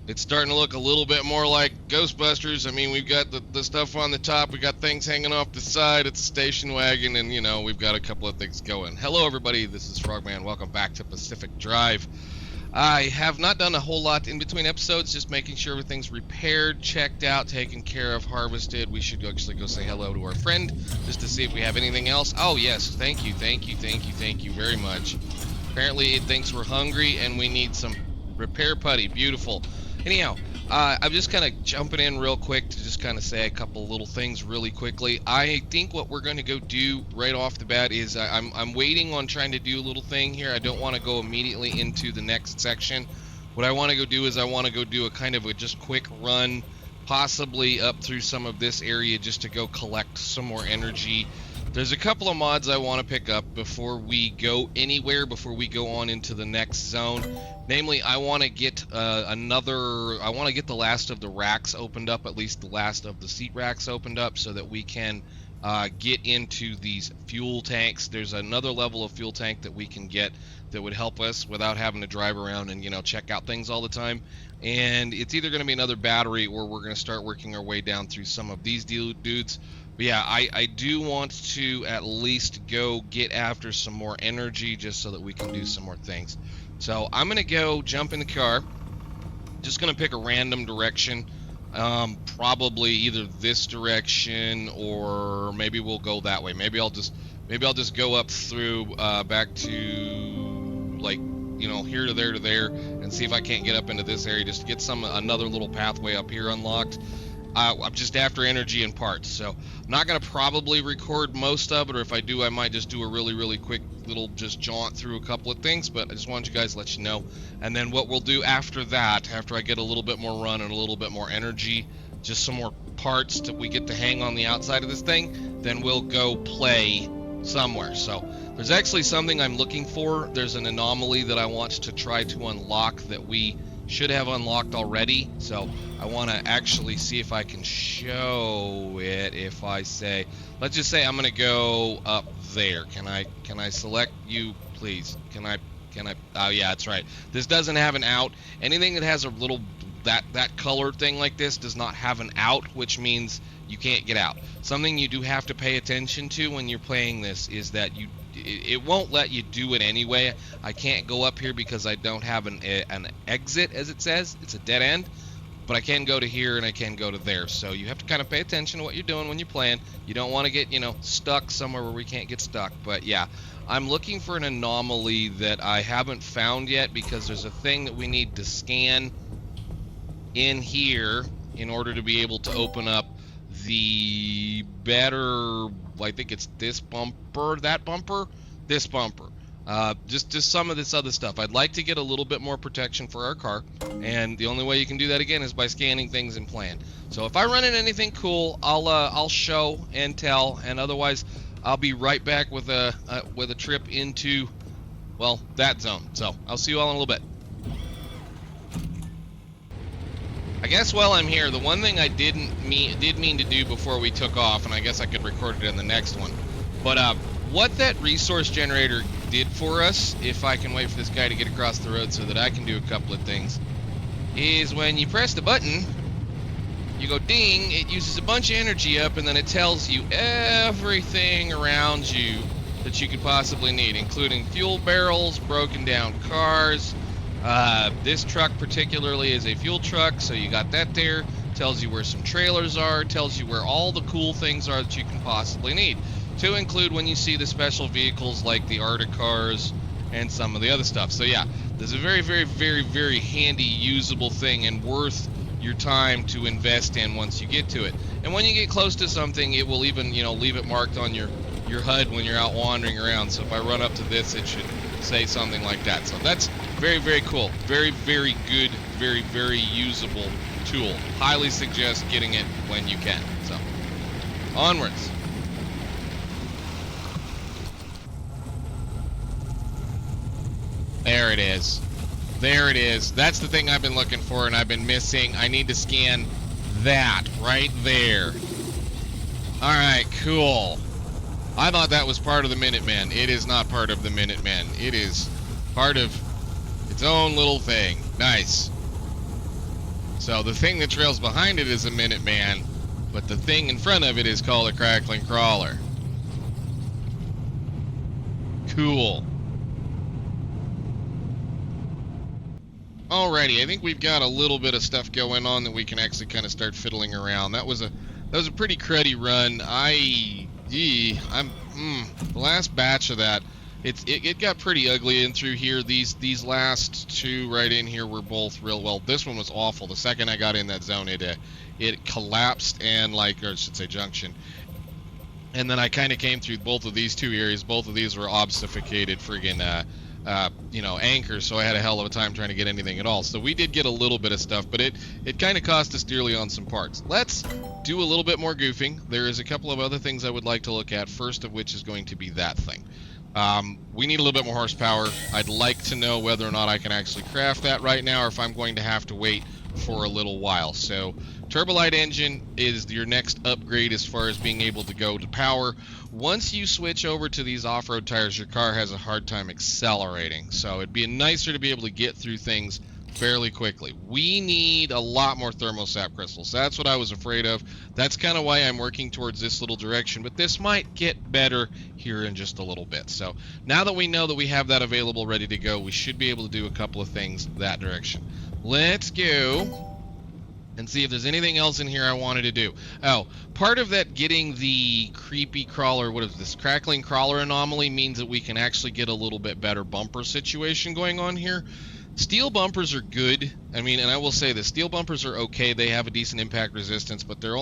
It's starting to look a little bit more like Ghostbusters. I mean, we've got the stuff on the top, we got things hanging off the side, it's a station wagon, and, you know, we've got a couple of things going. Hello, everybody, this is Frogman. Welcome back to Pacific Drive. I have not done a whole lot in between episodes, just making sure everything's repaired, checked out, taken care of, harvested. We should actually go say hello to our friend, just to see if we have anything else. Oh, yes, thank you very much. Apparently it thinks we're hungry, and we need some repair putty. Beautiful. Anyhow, I'm just kind of jumping in real quick to just kind of say a couple little things really quickly. I think what we're going to go do right off the bat is I'm waiting on trying to do a little thing here. I don't want to go immediately into the next section. What I want to go do is I want to go do a kind of a just quick run, possibly up through some of this area just to go collect some more energy. There's a couple of mods I want to pick up before we go anywhere, before we go on into the next zone. Namely, I want to get I want to get the last of the racks opened up, at least the last of the seat racks opened up, so that we can get into these fuel tanks. There's another level of fuel tank that we can get that would help us without having to drive around and, you know, check out things all the time. And it's either going to be another battery, or we're going to start working our way down through some of these dudes. But yeah, I do want to at least go get after some more energy just so that we can do some more things. So I'm going to go jump in the car. Just going to pick a random direction. Probably either this direction, or maybe we'll go that way. Maybe I'll just go up through back to, like, you know, here to there and see if I can't get up into this area just to get another little pathway up here unlocked. I'm just after energy and parts, so I'm not going to probably record most of it, or if I do, I might just do a really quick little just jaunt through a couple of things, but I just wanted you guys to let you know. And then what we'll do after that, after I get a little bit more run and a little bit more energy, just some more parts that we get to hang on the outside of this thing, then we'll go play somewhere. So there's actually something I'm looking for. There's an anomaly that I want to try to unlock that we should have unlocked already, so I want to actually see if I can show it. If I say, let's just say I'm going to go up there. Can I select you, please? Can I? Oh yeah, that's right. This doesn't have an out. Anything that has a little that color thing like this does not have an out, which means you can't get out. Something you do have to pay attention to when you're playing this is that it won't let you do it anyway. I can't go up here because I don't have an exit, as it says. It's a dead end, but I can go to here and I can go to there. So you have to kind of pay attention to what you're doing when you're playing. You don't want to get, you know, stuck somewhere where we can't get stuck. But yeah, I'm looking for an anomaly that I haven't found yet, because there's a thing that we need to scan in here in order to be able to open up the better, I think it's this bumper, that bumper, this bumper. Just some of this other stuff. I'd like to get a little bit more protection for our car, and the only way you can do that again is by scanning things and plan. So if I run into anything cool, I'll show and tell, and otherwise I'll be right back with a trip into, well, that zone. So I'll see you all in a little bit. I guess while I'm here, the one thing I did mean to do before we took off, and I guess I could record it in the next one, but what that resource generator did for us, if I can wait for this guy to get across the road so that I can do a couple of things, is when you press the button, you go ding, it uses a bunch of energy up, and then it tells you everything around you that you could possibly need, including fuel barrels, broken down cars. This truck particularly is a fuel truck, so you got that there. Tells you where some trailers are, tells you where all the cool things are that you can possibly need, to include when you see the special vehicles like the Arctic cars and some of the other stuff. So yeah, this is a very handy, usable thing, and worth your time to invest in once you get to it. And when you get close to something, it will even, you know, leave it marked on your HUD when you're out wandering around. So if I run up to this, it should say something like that. So that's very cool, very good, very usable tool. Highly suggest getting it when you can. So onwards. There it is. There it is. That's the thing I've been looking for and I've been missing. I need to scan that right there. Alright, cool. I thought that was part of the Minuteman. It is not part of the Minuteman. It is part of its own little thing. Nice. So the thing that trails behind it is a Minuteman, but the thing in front of it is called a Crackling Crawler. Cool. Alrighty, I think we've got a little bit of stuff going on that we can actually kind of start fiddling around. That was a pretty cruddy run. The last batch of that, it got pretty ugly in through here. These last two right in here were both real well. This one was awful. The second I got in that zone, it collapsed and or I should say junction. And then I kind of came through both of these two areas. Both of these were obfuscated friggin' anchors, so I had a hell of a time trying to get anything at all. So we did get a little bit of stuff, but it kind of cost us dearly on some parts. Let's do a little bit more goofing. There is a couple of other things I would like to look at, first of which is going to be that thing. We need a little bit more horsepower. I'd like to know whether or not I can actually craft that right now, or if I'm going to have to wait for a little while. So Turbolight engine is your next upgrade as far as being able to go to power. Once you switch over to these off-road tires, your car has a hard time accelerating. So it'd be nicer to be able to get through things fairly quickly. We need a lot more thermosap crystals. That's what I was afraid of. That's kind of why I'm working towards this little direction, but this might get better here in just a little bit. So now that we know that we have that available ready to go, we should be able to do a couple of things that direction. Let's go and see if there's anything else in here I wanted to do. Oh, part of that getting the creepy crawler, what is this, crackling crawler anomaly, means that we can actually get a little bit better bumper situation going on here. Steel bumpers are good. I mean, and I will say this, steel bumpers are okay. They have a decent impact resistance, but their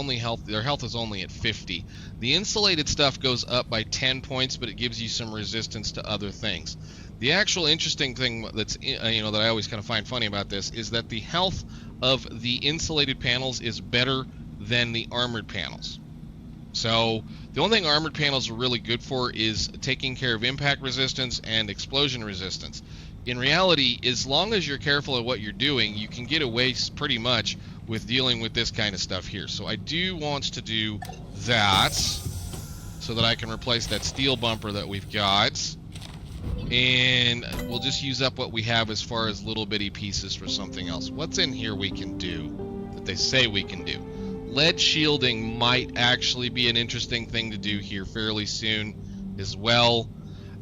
health is only at 50. The insulated stuff goes up by 10 points, but it gives you some resistance to other things. The actual interesting thing that's that I always kind of find funny about this is that the health of the insulated panels is better than the armored panels. So the only thing armored panels are really good for is taking care of impact resistance and explosion resistance. In reality, as long as you're careful of what you're doing, you can get away pretty much with dealing with this kind of stuff here. So I do want to do that so that I can replace that steel bumper that we've got. And we'll just use up what we have as far as little bitty pieces for something else. What's in here we can do that they say we can do? Lead shielding might actually be an interesting thing to do here fairly soon as well.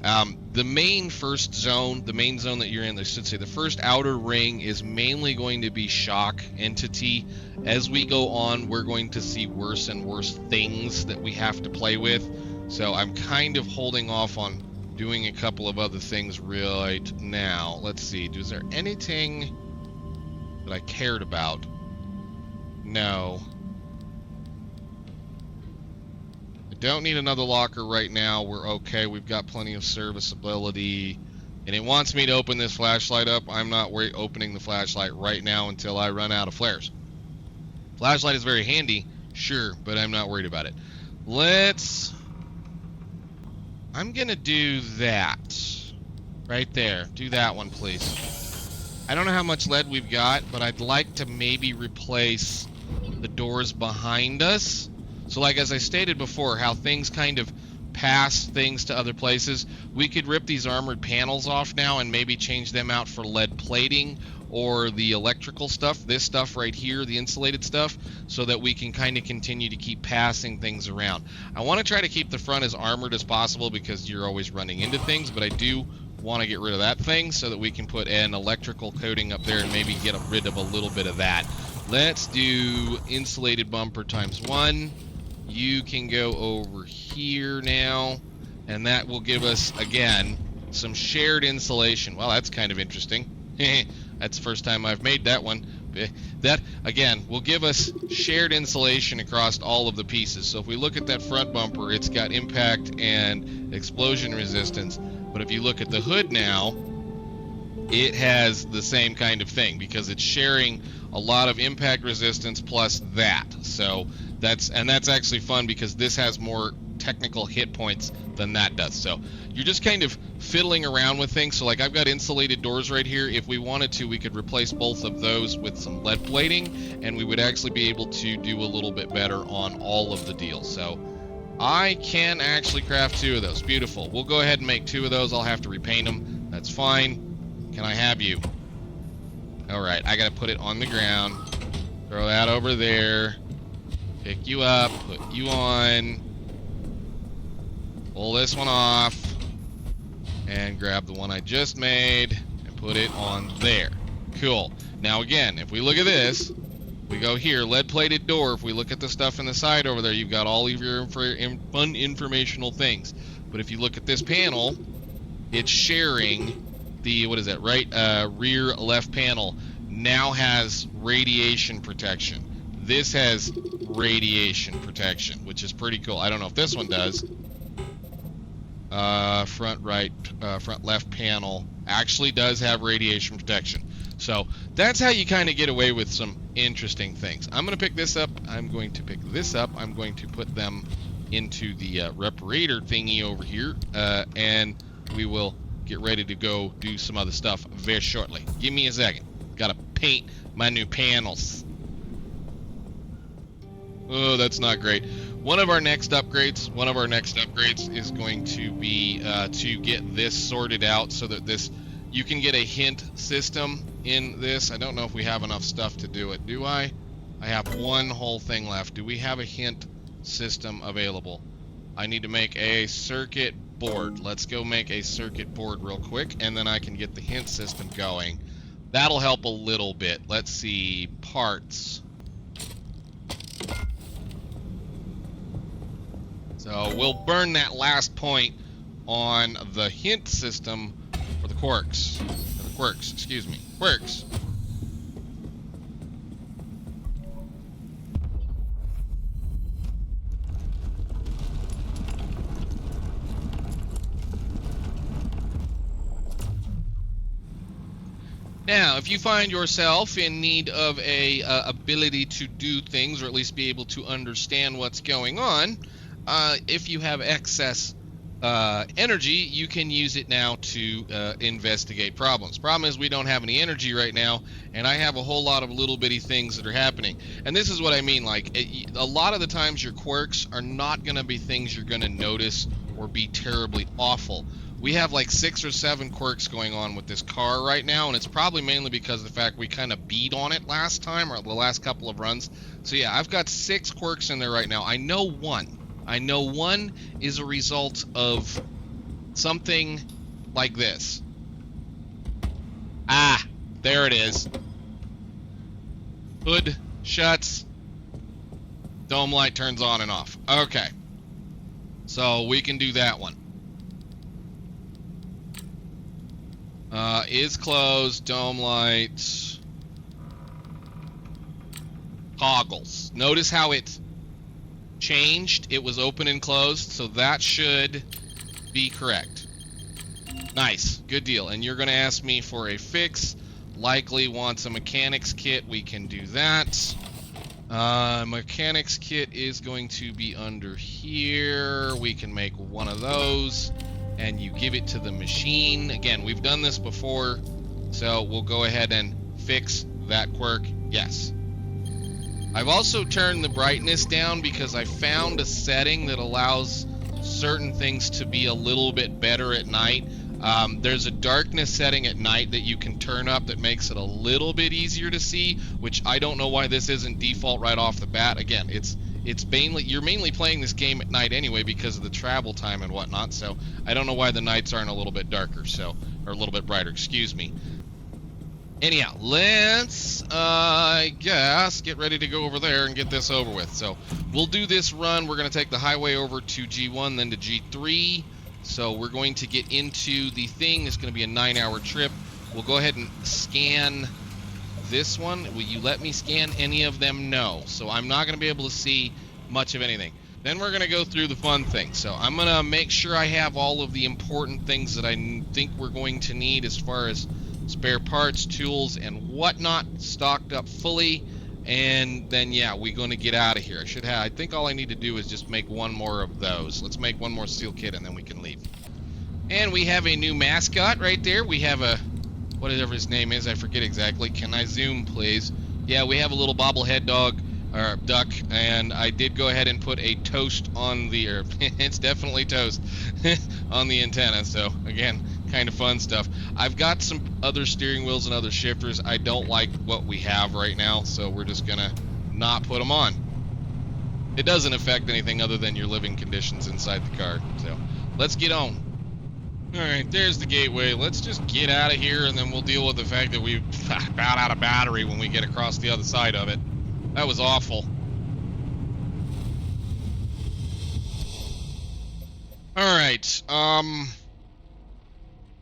The main zone that you're in, I should say, the first outer ring is mainly going to be shock entity. As we go on, we're going to see worse and worse things that we have to play with. So I'm kind of holding off on doing a couple of other things right now. Let's see, is there anything that I cared about? No. Don't need another locker right now. We're okay. We've got plenty of serviceability. And it wants me to open this flashlight up. I'm not opening the flashlight right now until I run out of flares. Flashlight is very handy, sure, but I'm not worried about it. I'm going to do that. Right there. Do that one, please. I don't know how much lead we've got, but I'd like to maybe replace the doors behind us. So like as I stated before, how things kind of pass things to other places, we could rip these armored panels off now and maybe change them out for lead plating or the electrical stuff, this stuff right here, the insulated stuff, so that we can kind of continue to keep passing things around. I want to try to keep the front as armored as possible because you're always running into things, but I do want to get rid of that thing so that we can put an electrical coating up there and maybe get rid of a little bit of that. Let's do insulated bumper ×1. You can go over here now, and that will give us, again, some shared insulation. Well, that's kind of interesting. That's the first time I've made that one. That, again, will give us shared insulation across all of the pieces. So if we look at that front bumper, it's got impact and explosion resistance. But if you look at the hood now, it has the same kind of thing because it's sharing a lot of impact resistance plus that. So that's actually fun because this has more technical hit points than that does. So you're just kind of fiddling around with things. So like I've got insulated doors right here. If we wanted to, we could replace both of those with some lead plating, and we would actually be able to do a little bit better on all of the deals. So I can actually craft 2 of those. Beautiful. We'll go ahead and make 2 of those. I'll have to repaint them. That's fine. Can I have you? All right, I gotta put it on the ground. Throw that over there. Pick you up, put you on. Pull this one off. And grab the one I just made and put it on there. Cool. Now again, if we look at this, we go here, lead-plated door. If we look at the stuff in the side over there, you've got all of your fun informational things. But if you look at this panel, it's sharing the, what is that, right? Rear left panel now has radiation protection. This has radiation protection, which is pretty cool. I don't know if this one does. Front left panel actually does have radiation protection. So that's how you kind of get away with some interesting things. I'm going to pick this up. I'm going to pick this up. I'm going to put them into the reparator thingy over here, and we will get ready to go do some other stuff very shortly. Give me a second. Got to paint my new panels. Oh, that's not great. One of our next upgrades is going to be to get this sorted out so that you can get a hint system in this. I don't know if we have enough stuff to do it. Do I? I have one whole thing left. Do we have a hint system available? I need to make a circuit board. Let's go make a circuit board real quick, and then I can get the hint system going. That'll help a little bit. Let's see. Parts. So we'll burn that last point on the hint system for the quirks. Excuse me. Quirks. Now, if you find yourself in need of a ability to do things, or at least be able to understand what's going on, if you have excess energy, you can use it now to investigate problems. Problem is we don't have any energy right now, and I have a whole lot of little bitty things that are happening. And this is what I mean, like, a lot of the times your quirks are not going to be things you're going to notice or be terribly awful. We have like 6 or 7 quirks going on with this car right now, and it's probably mainly because of the fact we kind of beat on it last time, or the last couple of runs. So yeah, I've got 6 quirks in there right now. I know one is a result of something like this. Ah, there it is. Hood shuts. Dome light turns on and off. Okay. So we can do that one. Is closed. Dome lights. Toggles. Notice how it changed. It was open and closed, so that should be correct. Nice. Good deal. And you're going to ask me for a fix. Likely wants a mechanics kit. We can do that. Mechanics kit is going to be under here. We can make one of those, and you give it to the machine. Again, we've done this before, so we'll go ahead and fix that quirk. Yes. I've also turned the brightness down because I found a setting that allows certain things to be a little bit better at night. There's a darkness setting at night that you can turn up that makes it a little bit easier to see, which I don't know why this isn't default right off the bat. Again, you're mainly playing this game at night anyway because of the travel time and whatnot, so I don't know why the nights aren't a little bit darker, or a little bit brighter, excuse me. Anyhow, let's, I guess, get ready to go over there and get this over with. So we'll do this run. We're going to take the highway over to G1, then to G3. So we're going to get into the thing. It's going to be a 9-hour trip. We'll go ahead and scan this one. Will you let me scan any of them? No. So I'm not going to be able to see much of anything. Then we're going to go through the fun things. So I'm going to make sure I have all of the important things that I think we're going to need as far as spare parts, tools, and whatnot stocked up fully. And then, yeah, we're going to get out of here. I think all I need to do is just make one more of those. Let's make one more steel kit, and then we can leave. And we have a new mascot right there. We have a, whatever his name is, I forget exactly. Can I zoom, please? Yeah, we have a little bobblehead dog, or duck, and I did go ahead and put a toast on the, it's definitely toast, on the antenna. So, again, kind of fun stuff. I've got some other steering wheels and other shifters. I don't like what we have right now, so we're just gonna not put them on. It doesn't affect anything other than your living conditions inside the car. So let's get on. Alright, there's the gateway. Let's just get out of here, and then we'll deal with the fact that we've about out of battery when we get across the other side of it. That was awful. Alright,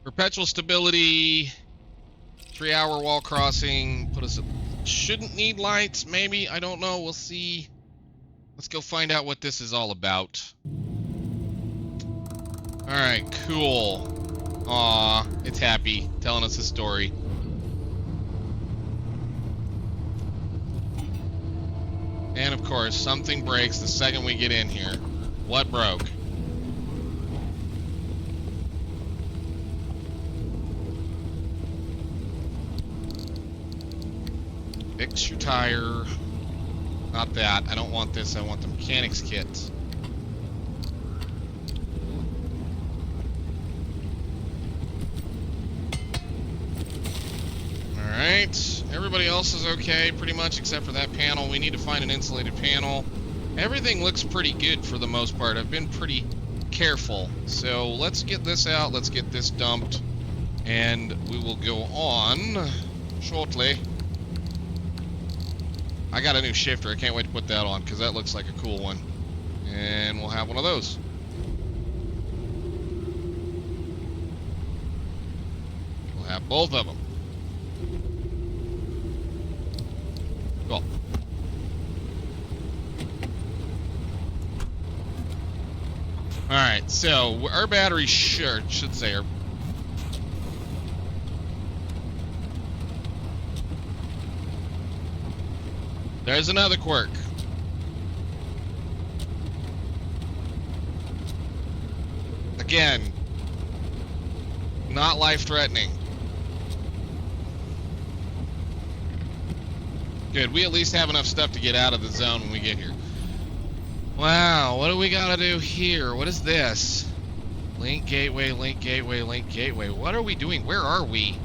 perpetual stability, 3-hour wall crossing, put us at, shouldn't need lights, maybe, I don't know, we'll see. Let's go find out what this is all about. Alright, cool. Aw, it's happy, telling us a story. And of course, something breaks the second we get in here. What broke? Fix your tire. Not that. I don't want this. I want the mechanics kit. Alright. Everybody else is okay, pretty much, except for that panel. We need to find an insulated panel. Everything looks pretty good for the most part. I've been pretty careful. So let's get this out. Let's get this dumped. And we will go on shortly. I got a new shifter. I can't wait to put that on because that looks like a cool one. And we'll have one of those. We'll have both of them. Cool. Alright, so our battery should say our... There's another quirk. Again, not life-threatening. Good, we at least have enough stuff to get out of the zone when we get here. Wow, what do we gotta do here? What is this? Link gateway, link gateway, link gateway. What are we doing? Where are we?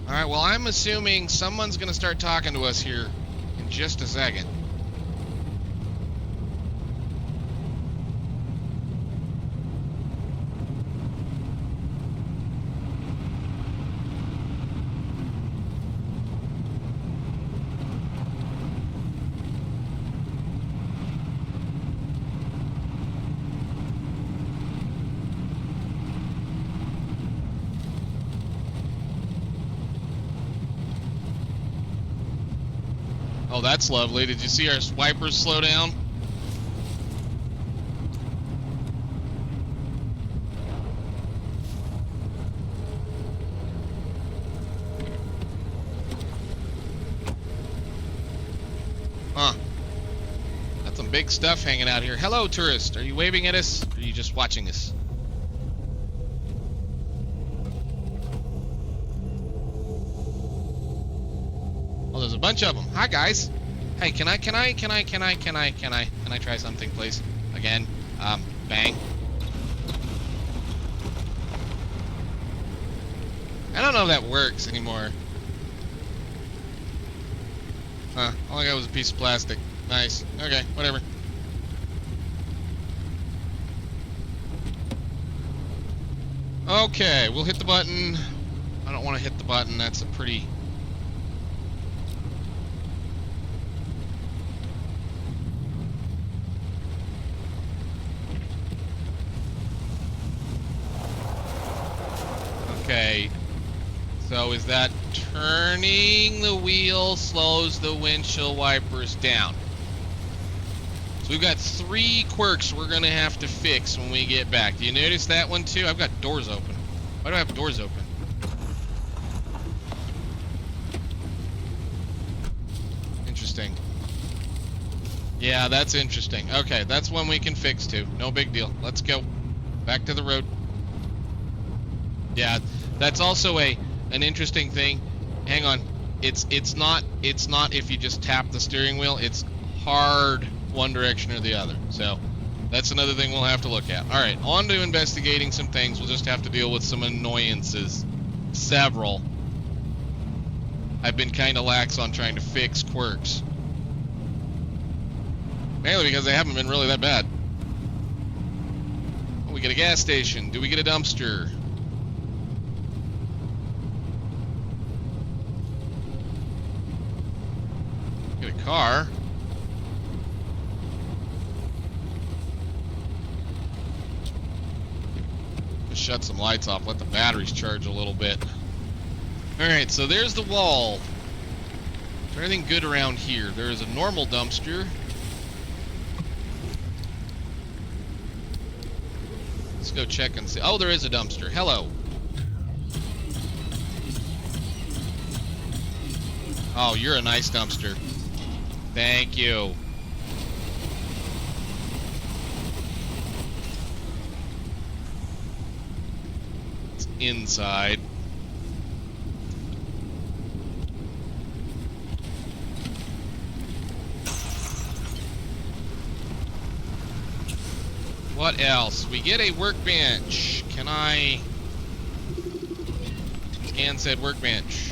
Alright, well, I'm assuming someone's going to start talking to us here in just a second. Oh, that's lovely. Did you see our wipers slow down? Huh. Got some big stuff hanging out here. Hello, tourist. Are you waving at us? Or are you just watching us? Oh, there's a bunch of them. Hi, guys. Hey, can I try something, please? Again. Bang. I don't know if that works anymore. Huh. All I got was a piece of plastic. Nice. Okay, whatever. Okay, we'll hit the button. I don't want to hit the button. That's a pretty... Okay, so is that turning the wheel slows the windshield wipers down? So we've got 3 quirks we're gonna have to fix when we get back. Do you notice that one too? I've got doors open. Why do I have doors open? Interesting. Yeah, that's interesting. Okay, that's one we can fix too. No big deal. Let's go. Back to the road. Yeah, that's also an interesting thing. Hang on. It's not if you just tap the steering wheel, it's hard one direction or the other. So That's another thing we'll have to look at. Alright, on to investigating some things. We'll just have to deal with some annoyances. Several. I've been kind of lax on trying to fix quirks. Mainly because they haven't been really that bad. Oh, we get a gas station. Do we get a dumpster? Get a car. Just shut some lights off. Let the batteries charge a little bit. Alright, so there's the wall. Is there anything good around here? There is a normal dumpster. Let's go check and see. Oh, there is a dumpster. Hello. Oh, you're a nice dumpster. Thank you. It's inside. What else? We get a workbench. Can I scan said workbench?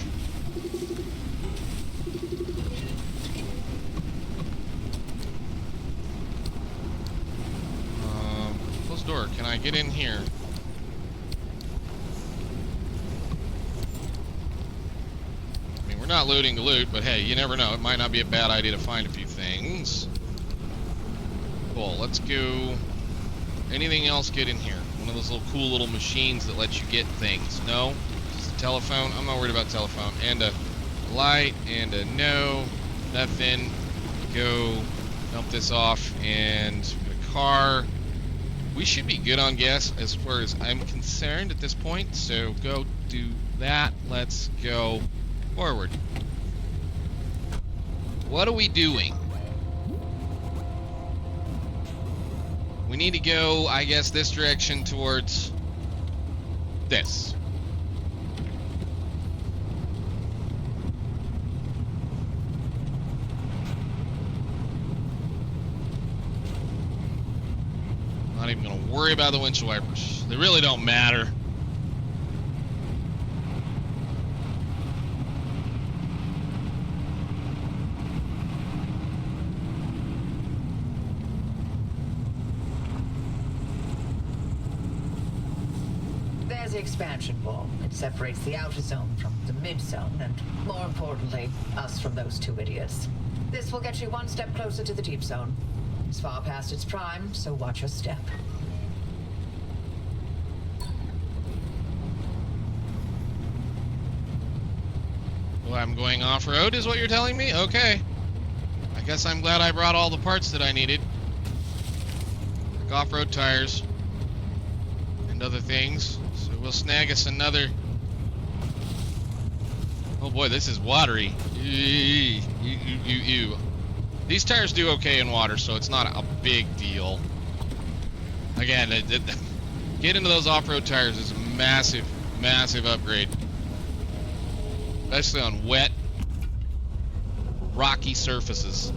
Closed door. Can I get in here? I mean, we're not looting to loot, but hey, you never know. It might not be a bad idea to find a few things. Cool. Let's go. Anything else get in here? One of those little cool little machines that lets you get things. No? Just a telephone? I'm not worried about telephone. And a light and a no. Nothing. Go dump this off and get a car. We should be good on gas as far as I'm concerned at this point. So go do that. Let's go forward. What are we doing? We need to go, I guess, this direction towards this. Not even going to worry about the windshield wipers. They really don't matter. The expansion wall. It separates the outer zone from the mid zone, and more importantly, us from those two idiots. This will get you one step closer to the deep zone. It's far past its prime, so watch your step. Well, I'm going off-road is what you're telling me? Okay. I guess I'm glad I brought all the parts that I needed. Like off-road tires and other things. We'll snag us another. Oh boy, this is watery. These tires do okay in water, so it's not a big deal. Again, get into those off-road tires is a massive, massive upgrade. Especially on wet, rocky surfaces.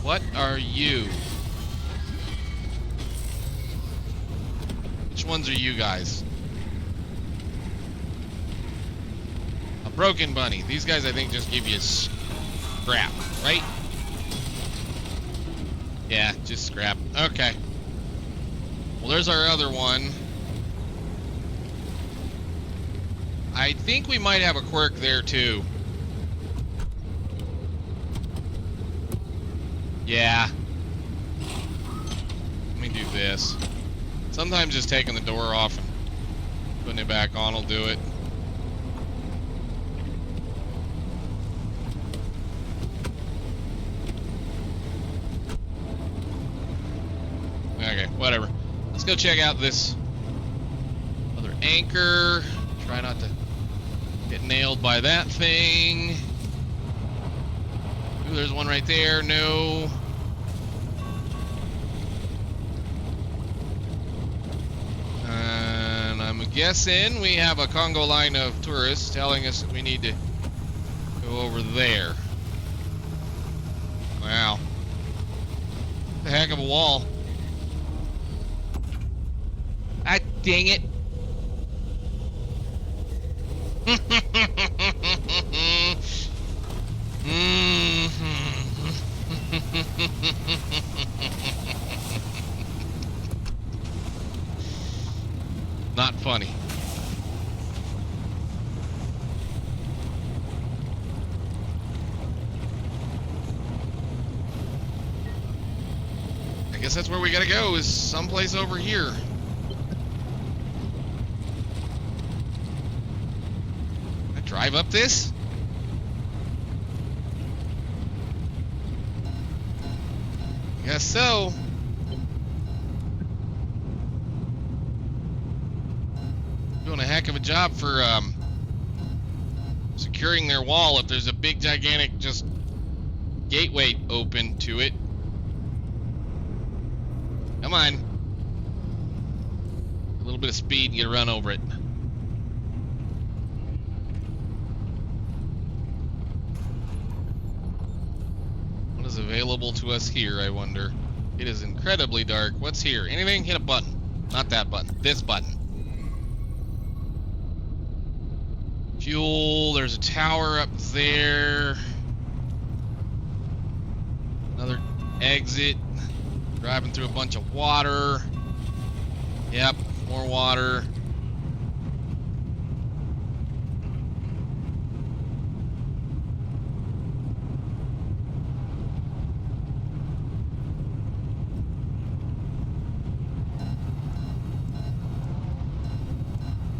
What are you? Which ones are you guys? A broken bunny. These guys, I think, just give you scrap, right? Yeah, just scrap. Okay. Well, there's our other one. I think we might have a quirk there, too. Yeah. Let me do this. Sometimes just taking the door off and putting it back on will do it. Okay, whatever. Let's go check out this other anchor. Try not to get nailed by that thing. Ooh, there's one right there. No. I'm guessing we have a Congo line of tourists telling us that we need to go over there. Wow. The heck of a wall. Ah, dang it. Not funny. I guess that's where we gotta go, is someplace over here. Can I drive up this? Guess so. Doing a heck of a job for securing their wall if there's a big gigantic just gateway open to it. Come on. A little bit of speed and get a run over it. What is available to us here, I wonder? It is incredibly dark. What's here? Anything? Hit a button. Not that button. This button. Fuel. There's a tower up there. Another exit. Driving through a bunch of water. Yep, more water.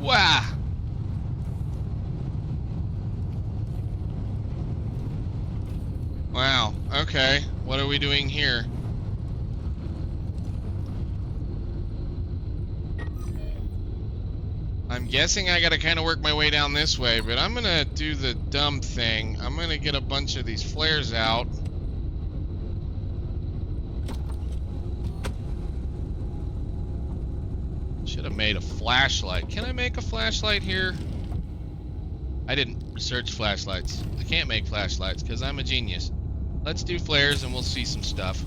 Wow. Wow, okay. What are we doing here? I'm guessing I gotta kind of work my way down this way, but I'm gonna do the dumb thing. I'm gonna get a bunch of these flares out. Should have made a flashlight. Can I make a flashlight here? I didn't research flashlights. I can't make flashlights because I'm a genius. Let's do flares and we'll see some stuff.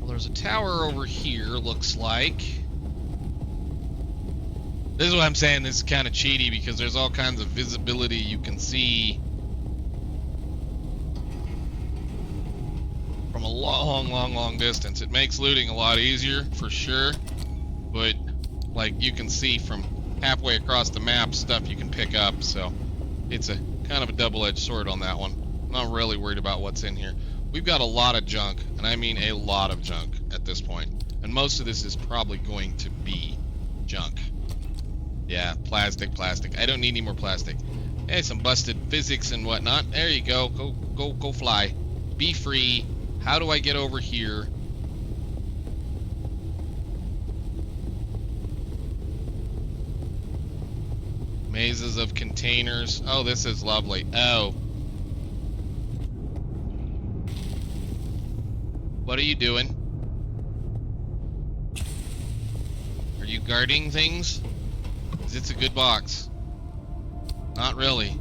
There's a tower over here, looks like. This is what I'm saying, this is kind of cheaty because there's all kinds of visibility you can see from a long distance. It makes looting a lot easier, for sure, but like you can see from halfway across the map stuff you can pick up, so it's a kind of a double-edged sword on that one. I'm not really worried about what's in here. We've got a lot of junk, and I mean a lot of junk at this point. And most of this is probably going to be junk. Yeah, plastic. I don't need any more plastic. Hey, some busted physics and whatnot. There you go. Go fly. Be free. How do I get over here? Mazes of containers. Oh, this is lovely. Oh. What are you doing? Are you guarding things? 'Cause it's a good box. Not really.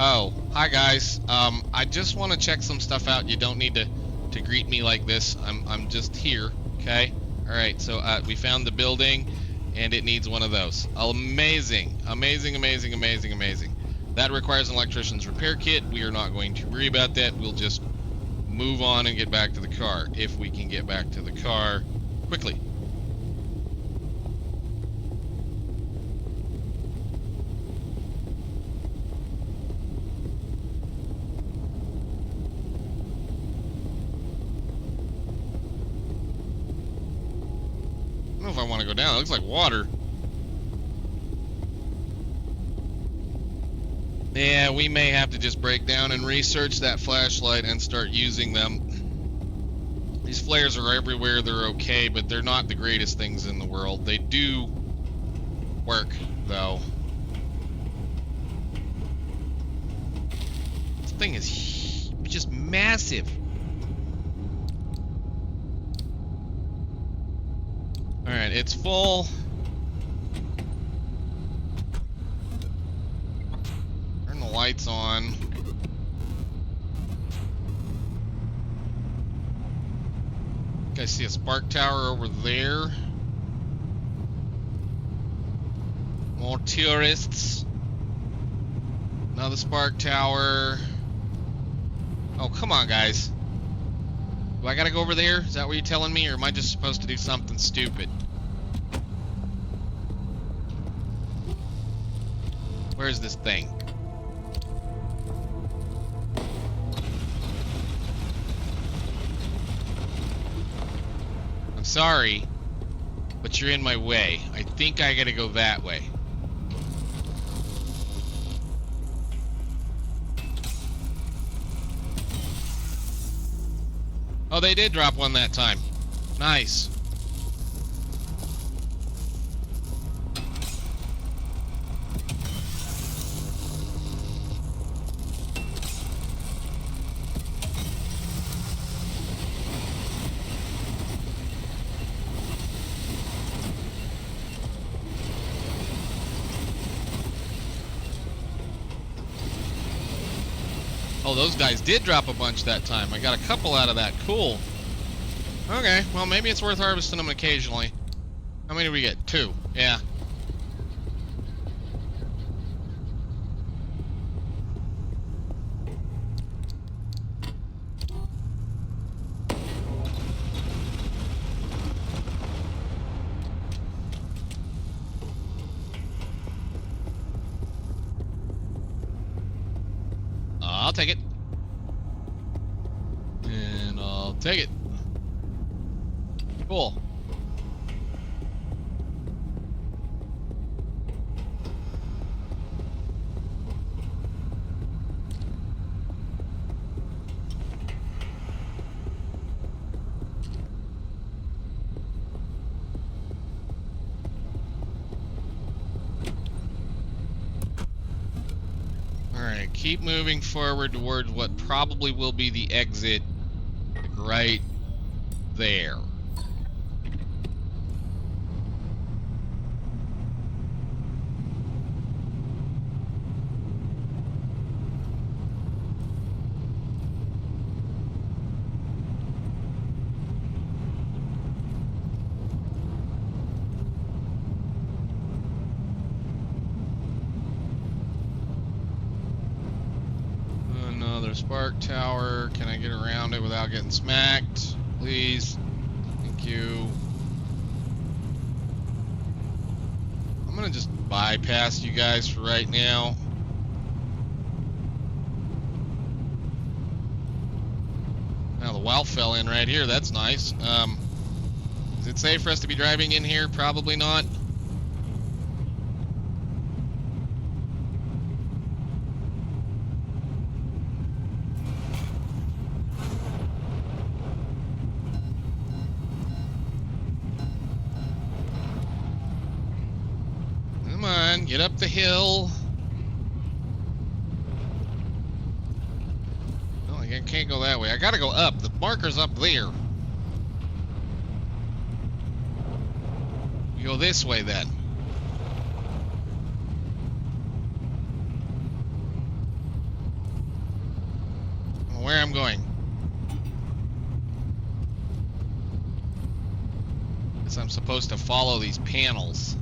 Oh, hi guys. I just want to check some stuff out. You don't need to greet me like this. I'm just here, okay? All right. So we found the building. And it needs one of those. Amazing. That requires an electrician's repair kit. We are not going to worry about that. We'll just move on and get back to the car, if we can get back to the car quickly. I don't know if I want to go down. It looks like water. Yeah, we may have to just break down and research that flashlight and start using them. These flares are everywhere. They're okay, but they're not the greatest things in the world. They do work, though. This thing is just massive. Alright, it's full. Turn the lights on. I see a spark tower over there. More tourists. Another spark tower. Oh, come on, guys. Do I gotta go over there? Is that what you're telling me? Or am I just supposed to do something stupid? Where's this thing? I'm sorry, but you're in my way. I think I gotta go that way. Oh, they did drop one that time. Nice. Oh, those guys did drop a bunch that time. I got a couple out of that. Cool. Okay, well, maybe it's worth harvesting them occasionally. How many did we get? 2. Yeah. I'll take it. And I'll take it. Cool. Alright, keep moving forward towards what probably will be the exit right there. Spark tower. Can I get around it without getting smacked? Please. Thank you. I'm gonna just bypass you guys for right now. Now the well fell in right here. That's nice. Is it safe for us to be driving in here? Probably not. Get up the hill. No, I can't go that way. I gotta go up. The marker's up there. We go this way then. I don't know where I'm going. Guess I'm supposed to follow these panels.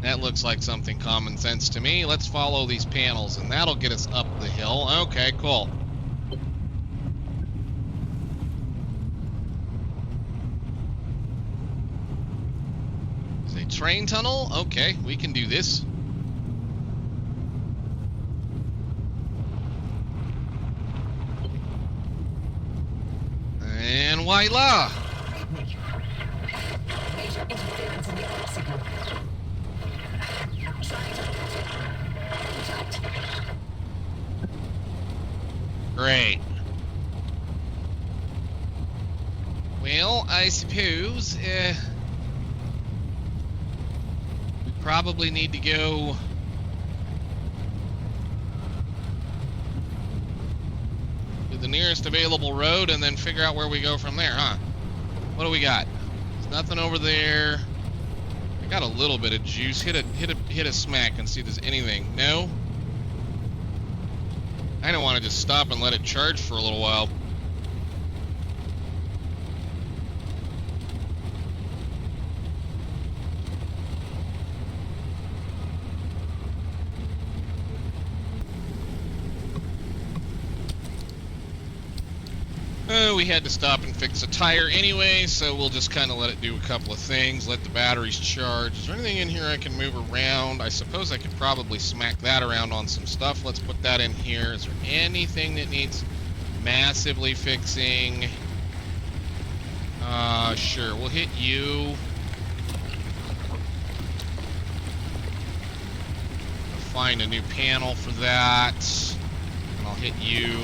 That looks like something common sense to me. Let's follow these panels, and that'll get us up the hill. Okay, cool. Is a train tunnel? Okay, we can do this. And voila! Great. Well, I suppose we probably need to go... to the nearest available road and then figure out where we go from there, huh? What do we got? There's nothing over there. I got a little bit of juice. Hit a smack and see if there's anything. No? I don't want to just stop and let it charge for a little while. We had to stop and fix a tire anyway, so we'll just kind of let it do a couple of things, let the batteries charge. Is there anything in here I can move around? I suppose I could probably smack that around on some stuff. Let's put that in here. Is there anything that needs massively fixing? Sure, we'll hit you. I'll find a new panel for that, and I'll hit you.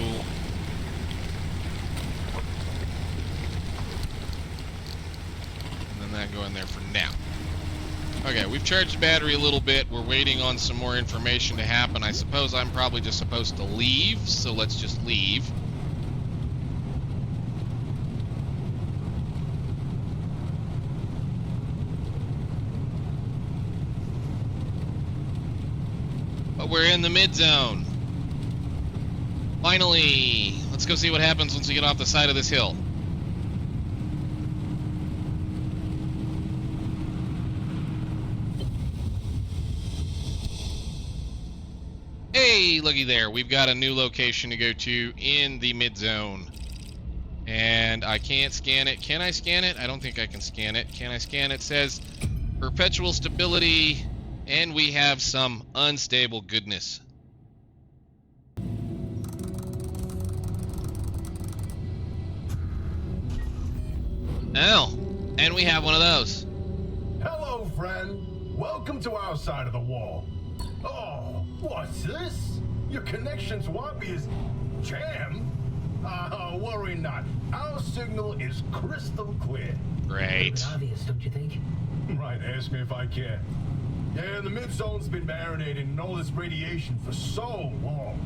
That go in there for now. Okay, we've charged the battery a little bit. We're waiting on some more information to happen. I suppose I'm probably just supposed to leave, so let's just leave. But we're in the mid-zone. Finally! Let's go see what happens once we get off the side of this hill. Hey, looky there. We've got a new location to go to in the mid-zone. And I can't scan it. Can I scan it? I don't think I can scan it. Can I scan it? It says perpetual stability, and we have some unstable goodness. Oh, and we have one of those. Hello, friend. Welcome to our side of the wall. Oh, what's this? Your connection's wobbly as jam? Worry not. Our signal is crystal clear. Great. Obvious, don't you think? Right, ask me if I care. Yeah, the mid-zone's been marinating in all this radiation for so long.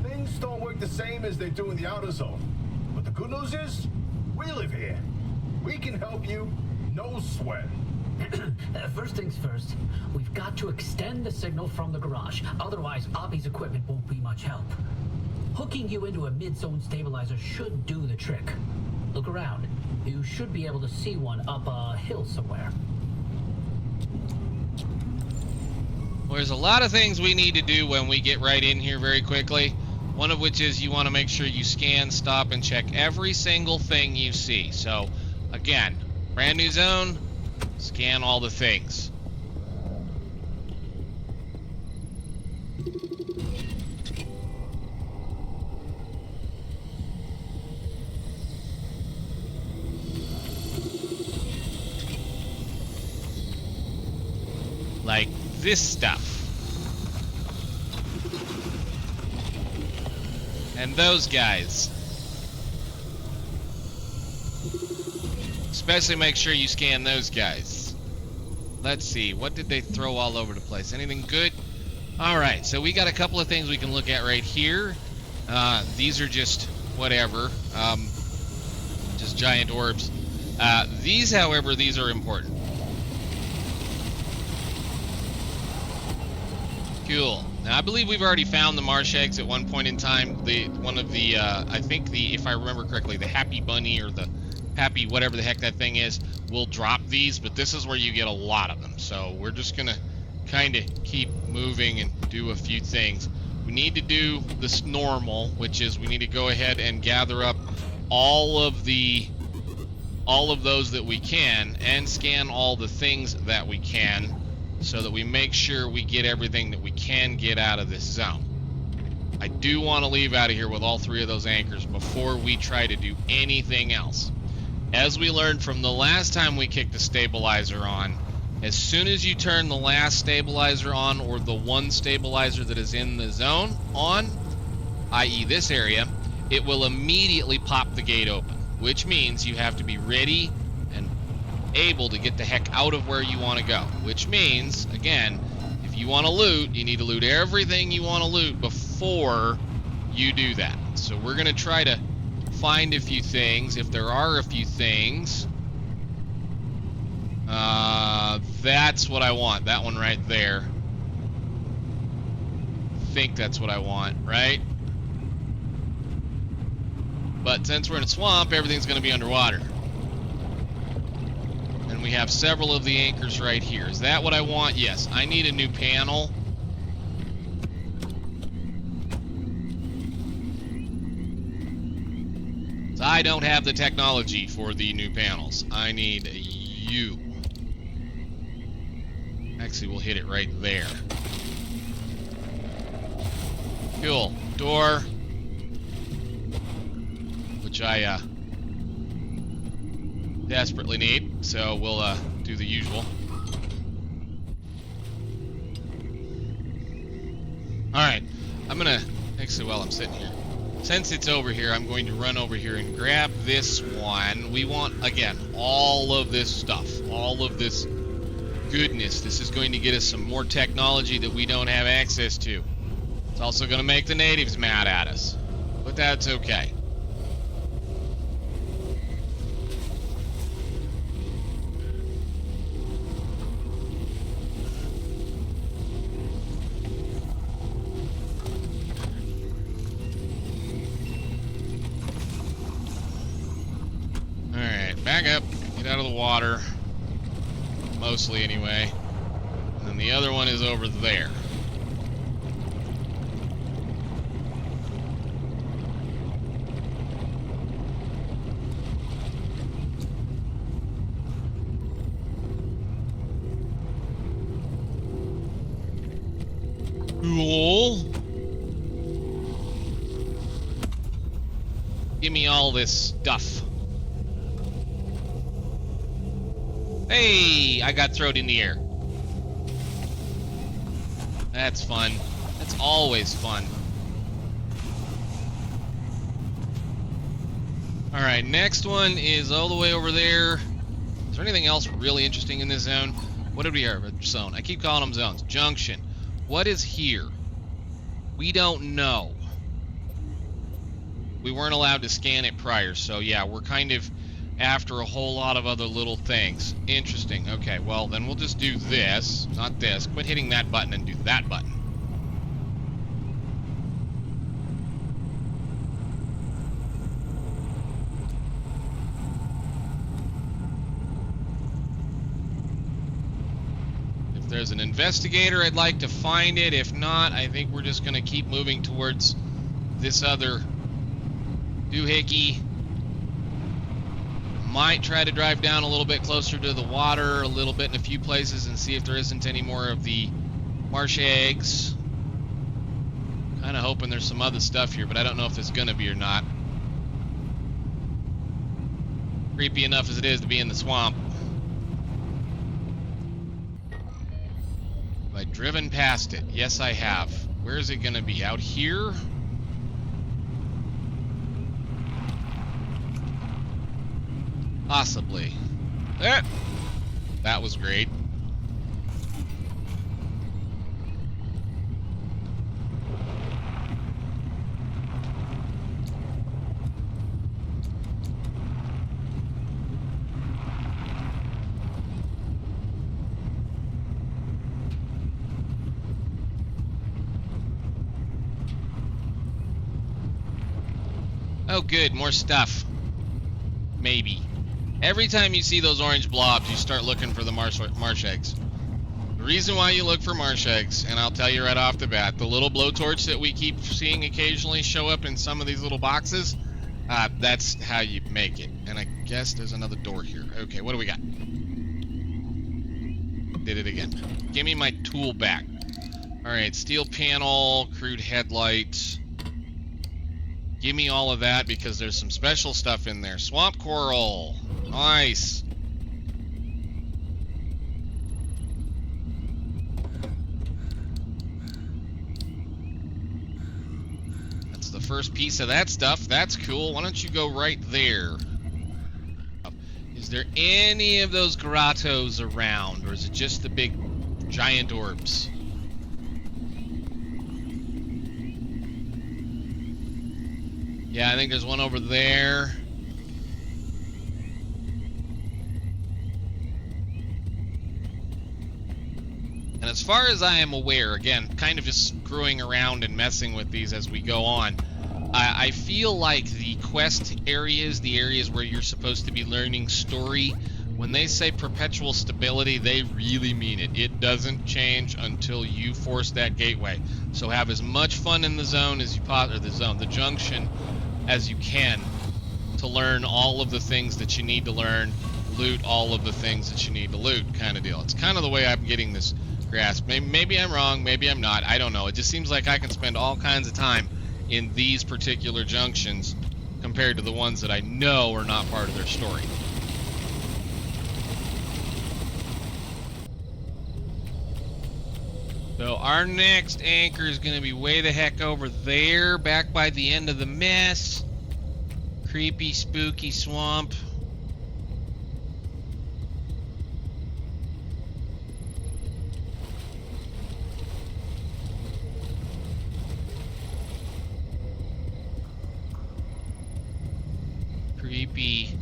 Things don't work the same as they do in the outer zone. But the good news is, we live here. We can help you, no sweat. First things first, we've got to extend the signal from the garage. Otherwise, Oppie's equipment won't be much help. Hooking you into a mid-zone stabilizer should do the trick. Look around. You should be able to see one up a hill somewhere. Well, there's a lot of things we need to do when we get right in here very quickly. One of which is you want to make sure you scan, stop, and check every single thing you see. So, again, brand new zone, scan all the things. Like this stuff. And those guys. Especially make sure you scan those guys. Let's see, what did they throw all over the place? Anything good? Alright, so we got a couple of things we can look at right here. These are just whatever. Just giant orbs. These, however, these are important. Cool. Now, I believe we've already found the marsh eggs at one point in time. One of the, I think if I remember correctly, the Happy Bunny or the Happy whatever the heck that thing is, will drop these, but this is where you get a lot of them. So we're just gonna kind of keep moving and do a few things. We need to do this normal, which is we need to go ahead and gather up all of those that we can and scan all the things that we can, so that we make sure we get everything that we can get out of this zone. I do want to leave out of here with all three of those anchors before we try to do anything else. As we learned from the last time we kicked the stabilizer on, as soon as you turn the last stabilizer on, or the one stabilizer that is in the zone on, i.e. this area, it will immediately pop the gate open, which means you have to be ready and able to get the heck out of where you want to go. Which means, again, if you want to loot, you need to loot everything you want to loot before you do that. So we're going to try to find a few things, if there are a few things. That's what I want. That one right there. I think that's what I want, right? But since we're in a swamp, everything's going to be underwater. And we have several of the anchors right here. Is that what I want? Yes. I need a new panel. So I don't have the technology for the new panels. I need you. Actually, we'll hit it right there. Cool. Door. Which I desperately need, so we'll do the usual. Alright, I'm gonna, actually while I'm sitting here, since it's over here, I'm going to run over here and grab this one. We want, again, all of this stuff, all of this goodness. This is going to get us some more technology that we don't have access to. It's also going to make the natives mad at us, but that's okay. Back up, get out of the water, mostly anyway, and then the other one is over there. Cool. Give me all this stuff. Hey, I got thrown in the air. That's fun. That's always fun. Alright, next one is all the way over there. Is there anything else really interesting in this zone? What did we have? Zone. I keep calling them zones. Junction. What is here? We don't know. We weren't allowed to scan it prior, so yeah, we're kind of after a whole lot of other little things. Interesting. Okay, well, then we'll just do this. Not this. Quit hitting that button and do that button. If there's an investigator, I'd like to find it. If not, I think we're just going to keep moving towards this other doohickey. Might try to drive down a little bit closer to the water, a little bit in a few places, and see if there isn't any more of the marsh eggs. Kind of hoping there's some other stuff here, but I don't know if there's gonna be or not. Creepy enough as it is to be in the swamp. Have I driven past it? Yes, I have. Where is it gonna be? Out here? Possibly. Eh, that was great. Oh good, more stuff. Maybe. Every time you see those orange blobs, you start looking for the marsh eggs. The reason why you look for marsh eggs, and I'll tell you right off the bat, the little blowtorch that we keep seeing occasionally show up in some of these little boxes, that's how you make it. And I guess there's another door here. Okay, what do we got? Did it again. Give me my tool back. Alright, steel panel, crude headlight. Give me all of that because there's some special stuff in there. Swamp coral. Nice. That's the first piece of that stuff. That's cool. Why don't you go right there? Is there any of those grottos around, or is it just the big giant orbs? Yeah, I think there's one over there. And as far as I am aware, again, kind of just screwing around and messing with these as we go on, I feel like the quest areas, the areas where you're supposed to be learning story, when they say perpetual stability, they really mean it. It doesn't change until you force that gateway. So have as much fun in the zone as you the junction as you can to learn all of the things that you need to learn, loot all of the things that you need to loot, kind of deal. It's kind of the way I'm getting this grasp. Maybe I'm wrong, maybe I'm not, I don't know. It just seems like I can spend all kinds of time in these particular junctions compared to the ones that I know are not part of their story. So our next anchor is going to be way the heck over there, back by the end of the mess. Creepy, spooky swamp. Creepy,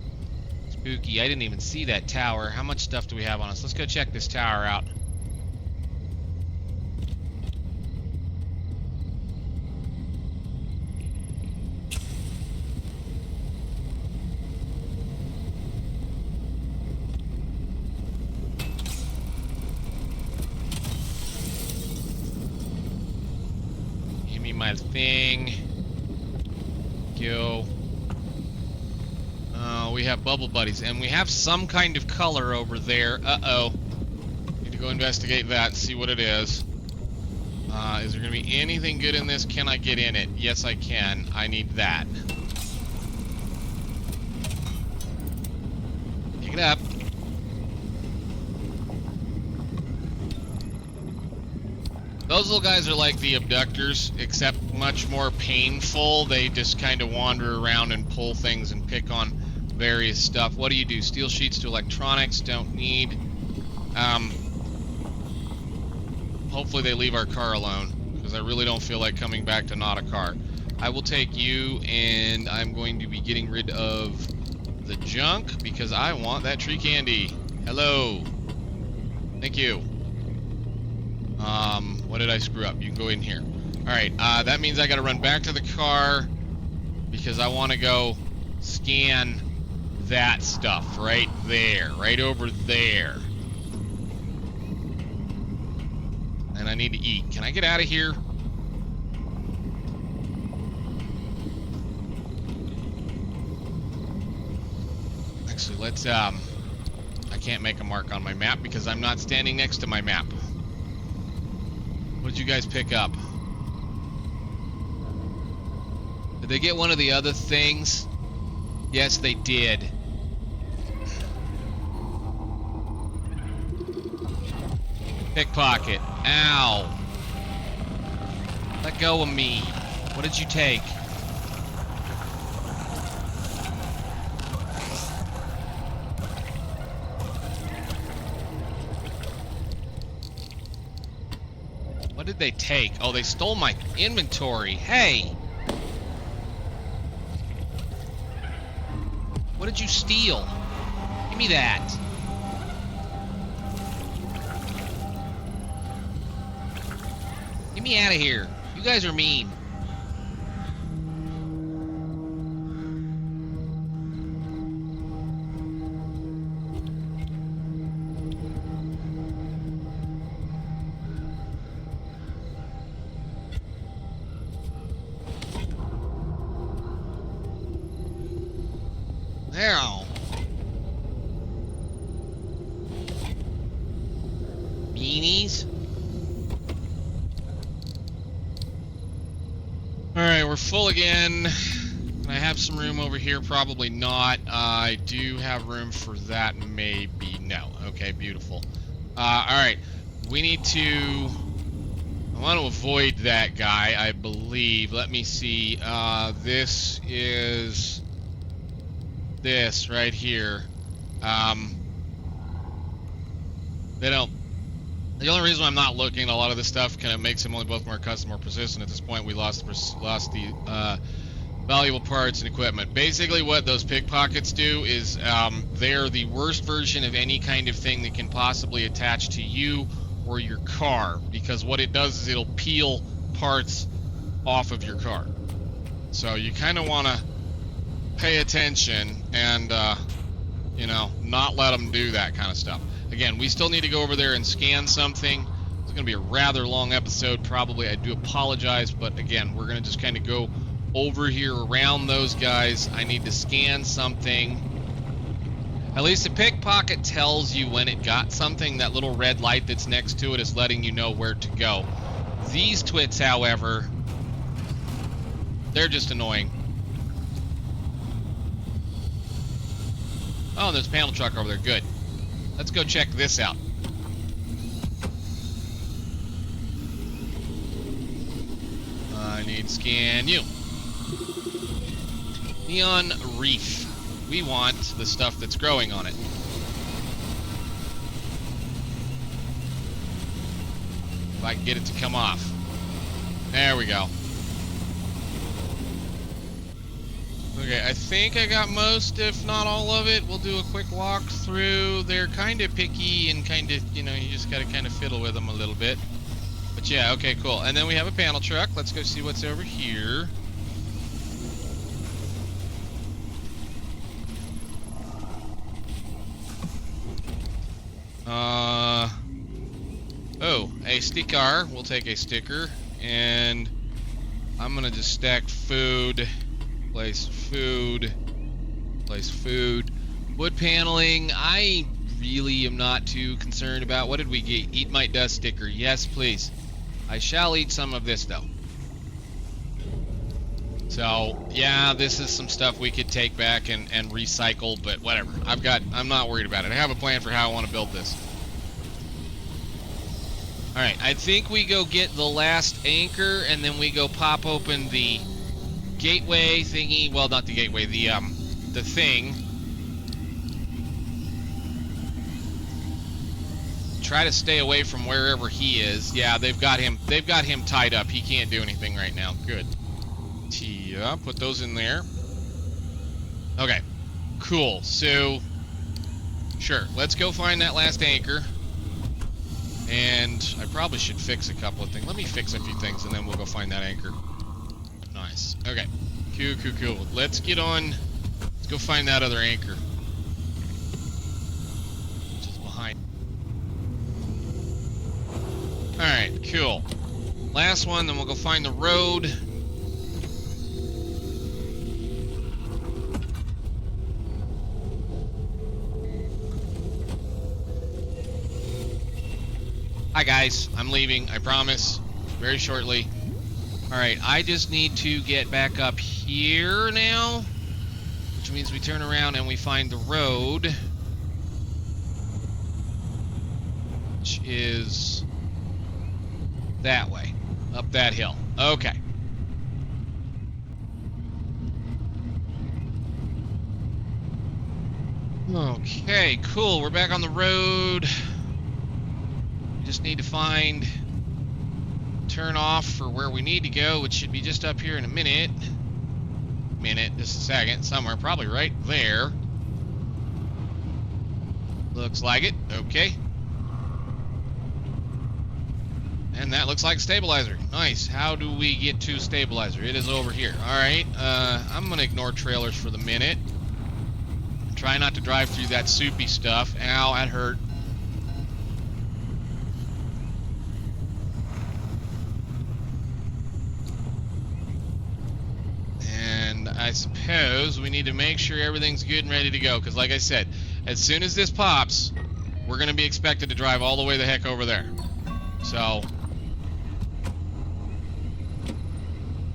spooky. I didn't even see that tower. How much stuff do we have on us? Let's go check this tower out. Give me my thing. Go. We have bubble buddies, and we have some kind of color over there. Uh-oh. Need to go investigate that and see what it is. Is there going to be anything good in this? Can I get in it? Yes, I can. I need that. Pick it up. Those little guys are like the abductors, except much more painful. They just kind of wander around and pull things and pick on various stuff. What do you do? Steel sheets to electronics, don't need. Hopefully they leave our car alone, because I really don't feel like coming back to not a car. I will take you, and I'm going to be getting rid of the junk, because I want that tree candy. Hello. Thank you. What did I screw up? You can go in here. Alright, that means I gotta run back to the car, because I want to go scan that stuff right there, right over there. And I need to eat. Can I get out of here? Actually, let's, I can't make a mark on my map because I'm not standing next to my map. What did you guys pick up? Did they get one of the other things? Yes, they did. Pickpocket. Ow. Let go of me. What did you take? What did they take? Oh, they stole my inventory. Hey! What did you steal? Give me that. Get me out of here. You guys are mean. Now. Beanies. Alright, we're full again. Can I have some room over here? Probably not. I do have room for that, maybe. No. Okay, beautiful. Alright, we need to... I want to avoid that guy, I believe. Let me see. This is... this right here. They don't. The only reason I'm not looking at a lot of this stuff kind of makes them only both more custom, more persistent. At this point, we lost the valuable parts and equipment. Basically, what those pickpockets do is they're the worst version of any kind of thing that can possibly attach to you or your car, because what it does is it'll peel parts off of your car. So you kind of want to pay attention and, you know, not let them do that kind of stuff. Again, we still need to go over there and scan something. It's going to be a rather long episode, probably. I do apologize, but again, we're going to just kind of go over here around those guys. I need to scan something. At least the pickpocket tells you when it got something. That little red light that's next to it is letting you know where to go. These twits, however, they're just annoying. Oh, there's a panel truck over there. Good. Let's go check this out. I need scan you. Neon Reef. We want the stuff that's growing on it. If I can get it to come off. There we go. Okay, I think I got most, if not all of it. We'll do a quick walk through. They're kind of picky and kind of, you know, you just got to kind of fiddle with them a little bit. But yeah, okay, cool. And then we have a panel truck. Let's go see what's over here. Oh, a sticker. We'll take a sticker. And I'm going to just stack food. Place food. Place food. Wood paneling. I really am not too concerned about. What did we get? Eat my dust sticker. Yes, please. I shall eat some of this, though. So, yeah, this is some stuff we could take back and recycle, but whatever. I'm not worried about it. I have a plan for how I want to build this. Alright, I think we go get the last anchor, and then we go pop open the gateway thingy. Well, not the gateway, the thing. Try to stay away from wherever he is. Yeah, they've got him tied up. He can't do anything right now. Good. Yeah, put those in there. Okay, cool. So, sure, let's go find that last anchor. And I probably should fix a couple of things. Let me fix a few things, and then we'll go find that anchor. Nice. Okay. Cool. Let's get on. Let's go find that other anchor. Which is behind. Alright, cool. Last one, then we'll go find the road. Hi guys, I'm leaving, I promise, very shortly. Alright, I just need to get back up here now, which means we turn around and we find the road, which is that way, up that hill. Okay. Okay, cool, we're back on the road. Just need to turn off for where we need to go, which should be just up here in a minute. Just a second, somewhere, probably right there. Looks like it, okay. And that looks like stabilizer. Nice, how do we get to stabilizer? It is over here. Alright, I'm gonna ignore trailers for the minute. Try not to drive through that soupy stuff. Ow, that hurt. I suppose we need to make sure everything's good and ready to go, because like I said, as soon as this pops, we're going to be expected to drive all the way the heck over there. So,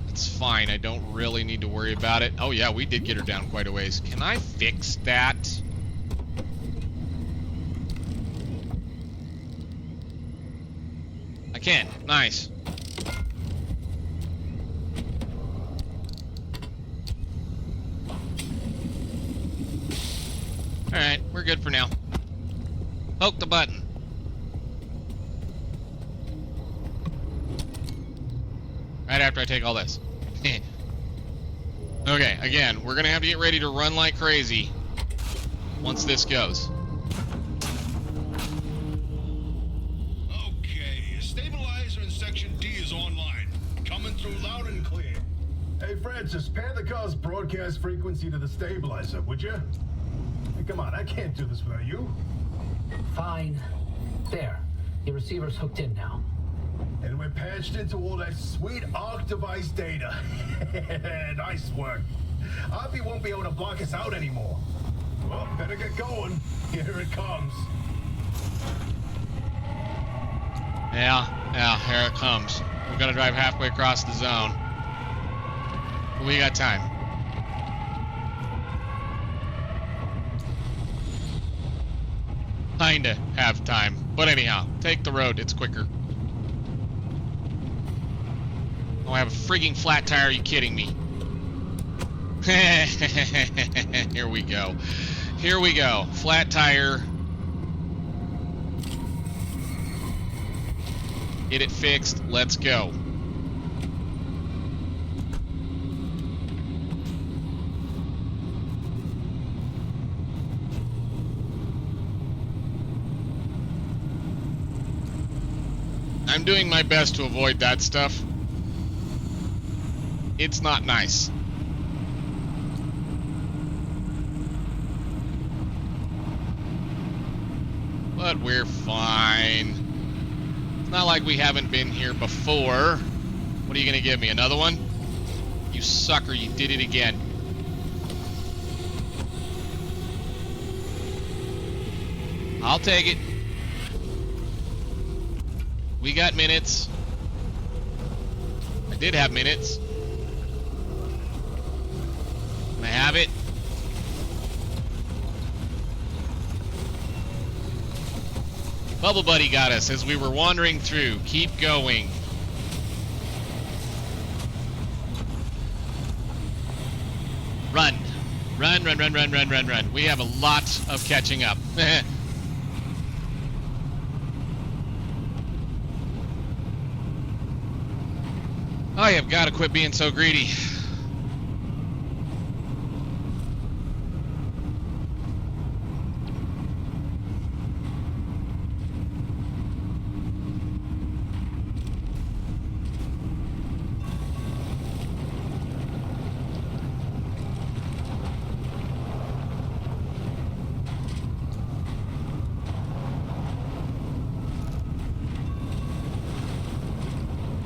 it's fine. I don't really need to worry about it. Oh yeah, we did get her down quite a ways. Can I fix that? I can. Nice. Alright, we're good for now. Poke the button. Right after I take all this. Okay, again, we're gonna have to get ready to run like crazy once this goes. Okay, stabilizer in section D is online. Coming through loud and clear. Hey, Francis, pair the car's broadcast frequency to the stabilizer, would you? Hey, come on, I can't do this without you. Fine. There. Your receiver's hooked in now. And we're patched into all that sweet ARC device data. Nice work. Oppie won't be able to block us out anymore. Well, better get going. Here it comes. Yeah, here it comes. We're gonna drive halfway across the zone. But we got time. Kinda have time. But anyhow, take the road, it's quicker. Oh, I have a frigging flat tire, are you kidding me? Here we go. Here we go. Flat tire. Get it fixed. Let's go. I'm doing my best to avoid that stuff. It's not nice. But we're fine. It's not like we haven't been here before. What are you gonna give me? Another one? You sucker, you did it again. I'll take it. We got minutes. I did have minutes. Can I have it? Bubble Buddy got us as we were wandering through. Keep going. Run. Run, run, run, run, run, run, run. We have a lot of catching up. I have got to quit being so greedy.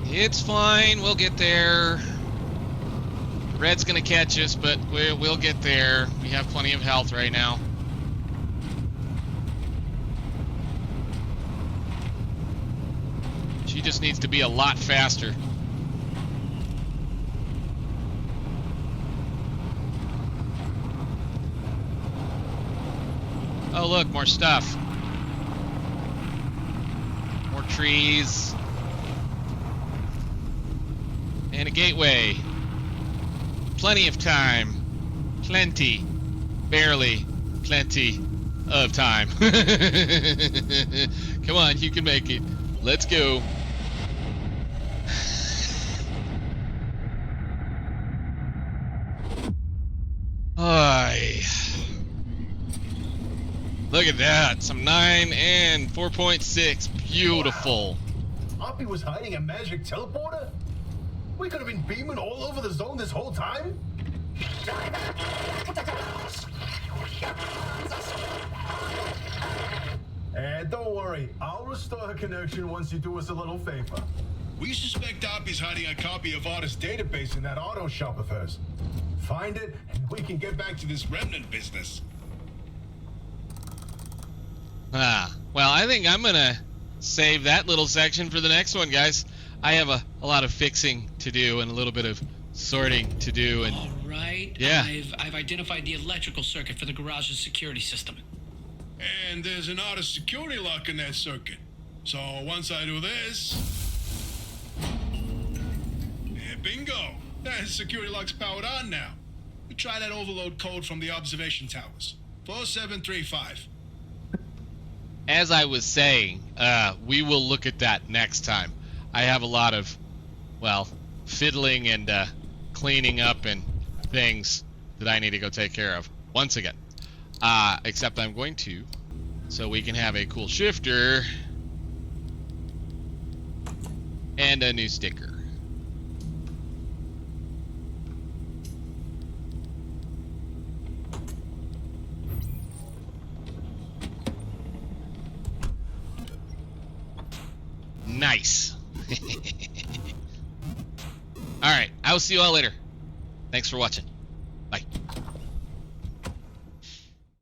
It's fine, we'll get there. The red's gonna catch us, but we'll get there. We have plenty of health right now. She just needs to be a lot faster. Oh look, more stuff. More trees. And a gateway. Plenty of time. Plenty. Barely. Plenty of time. Come on, you can make it. Let's go. Ay. Look at that. Some 9 and 4.6. Beautiful. Wow. Oppie was hiding a magic teleporter? We could have been beaming all over the zone this whole time? And don't worry, I'll restore her connection once you do us a little favor. We suspect Oppie's hiding a copy of Artist's database in that auto shop of hers. Find it, and we can get back to this remnant business. Well, I think I'm gonna save that little section for the next one, guys. I have a lot of fixing to do and a little bit of sorting to do. And all right. Yeah. I've identified the electrical circuit for the garage's security system. And there's an auto security lock in that circuit. So once I do this... Yeah, bingo! That security lock's powered on now. We try that overload code from the observation towers. 4735. As I was saying, we will look at that next time. I have a lot of, well, fiddling and cleaning up and things that I need to go take care of once again. Except I'm going to, so we can have a cool shifter and a new sticker. Nice. All right, I will see you all later. Thanks for watching.